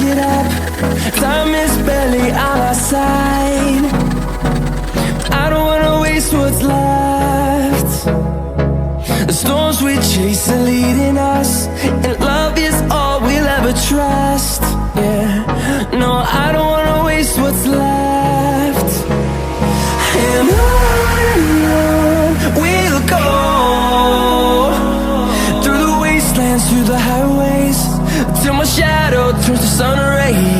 get up. Time is barely on our side. I don't wanna waste what's left. The storms we chase are leading us, and love is all we'll ever trust. Yeah, no, I don't wanna waste what's left. And on we'll go, through the wastelands, through the highways, till my shadow turns to sun rays.